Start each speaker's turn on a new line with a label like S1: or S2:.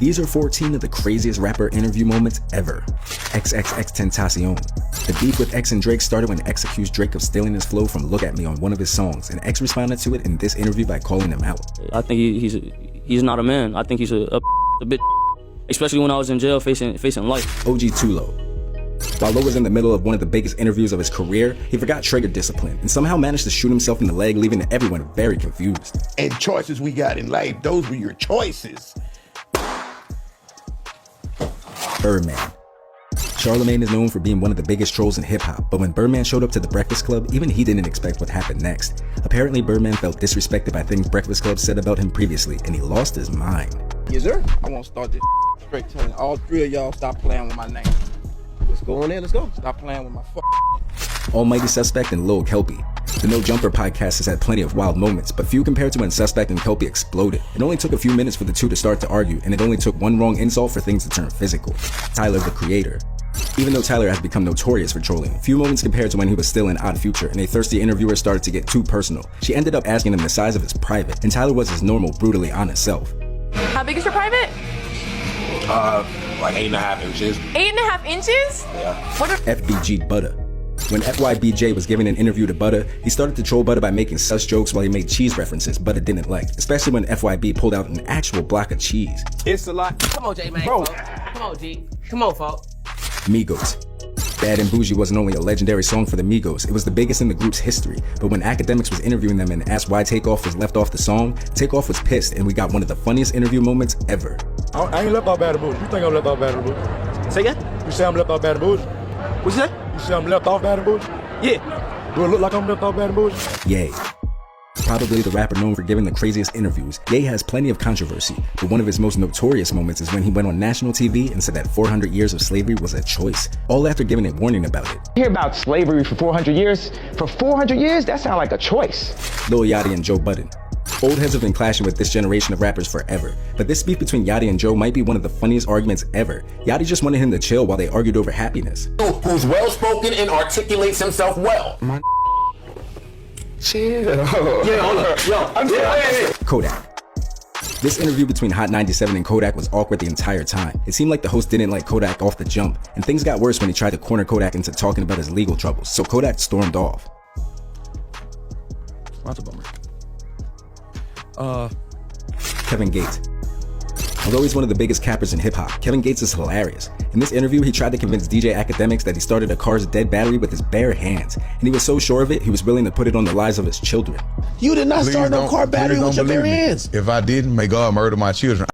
S1: These are 14 of the craziest rapper interview moments ever. XXXTentacion. The beef with X and Drake started when X accused Drake of stealing his flow from Look At Me on one of his songs, and X responded to it in this interview by calling him out.
S2: I think he's not a man. I think he's a bit, especially when I was in jail facing life.
S1: OG Tulo. While Lo was in the middle of one of the biggest interviews of his career, he forgot trigger discipline and somehow managed to shoot himself in the leg, leaving everyone very confused.
S3: And choices we got in life, those were your choices.
S1: Birdman. Charlemagne is known for being one of the biggest trolls in hip-hop, but when Birdman showed up to the Breakfast Club, even he didn't expect what happened next. Apparently, Birdman felt disrespected by things Breakfast Club said about him previously, and he lost his mind.
S4: Yes, sir. I want to start this straight telling all three of y'all stop playing with my name. Let's go on there, let's go. Stop playing with my
S1: Almighty Suspect and Lil Kelpie. The No Jumper podcast has had plenty of wild moments, but few compared to when Suspect and Kelpie exploded. It only took a few minutes for the two to start to argue, and it only took one wrong insult for things to turn physical. Tyler, the Creator. Even though Tyler has become notorious for trolling, few moments compared to when he was still in Odd Future and a thirsty interviewer started to get too personal. She ended up asking him the size of his private, and Tyler was his normal, brutally honest self.
S5: How big is your private?
S6: Like 8.5 inches.
S5: 8.5 inches?
S6: Yeah.
S5: What are
S1: FBG Butter. When FYBJ was giving an interview to Butter, he started to troll Butter by making such jokes while he made cheese references Butter didn't like, especially when FYB pulled out an actual block of cheese.
S4: It's a lot.
S7: Come on, J man.
S4: Bro.
S7: Come on, G. Come on, folks.
S1: Migos. Bad and Bougie wasn't only a legendary song for the Migos, it was the biggest in the group's history. But when Academics was interviewing them and asked why Takeoff was left off the song, Takeoff was pissed, and we got one of the funniest interview moments ever.
S8: I ain't left off Bad and Bougie. You think I'm left off Bad and Bougie?
S4: Say again?
S8: You say I'm left off Bad and Bougie?
S4: What's that?
S8: You say I'm left off Bad and Bougie?
S4: Yeah.
S8: Do it look like I'm left off Bad and Bougie?
S1: Ye. Probably the rapper known for giving the craziest interviews, Ye has plenty of controversy, but one of his most notorious moments is when he went on national TV and said that 400 years of slavery was a choice, all after giving a warning about it.
S9: Hear about slavery for 400 years? For 400 years? That sounds like a choice.
S1: Lil Yachty and Joe Budden. Old heads have been clashing with this generation of rappers forever, but this beef between Yachty and Joe might be one of the funniest arguments ever. Yachty just wanted him to chill while they argued over happiness.
S6: Who's well-spoken and articulates himself well.
S3: Chill.
S6: Yeah, hold up. Yo, I'm
S1: Kodak. This interview between Hot 97 and Kodak was awkward the entire time. It seemed like the host didn't like Kodak off the jump, and things got worse when he tried to corner Kodak into talking about his legal troubles, so Kodak stormed off.
S4: That's a bummer.
S1: Kevin Gates. Although he's one of the biggest cappers in hip-hop, Kevin Gates is hilarious. In this interview, he tried to convince DJ Academics that he started a car's dead battery with his bare hands, and he was so sure of it, he was willing to put it on the lives of his children.
S3: You did not start no car battery with your bare
S10: me.
S3: hands.
S10: If I didn't, may God murder my children.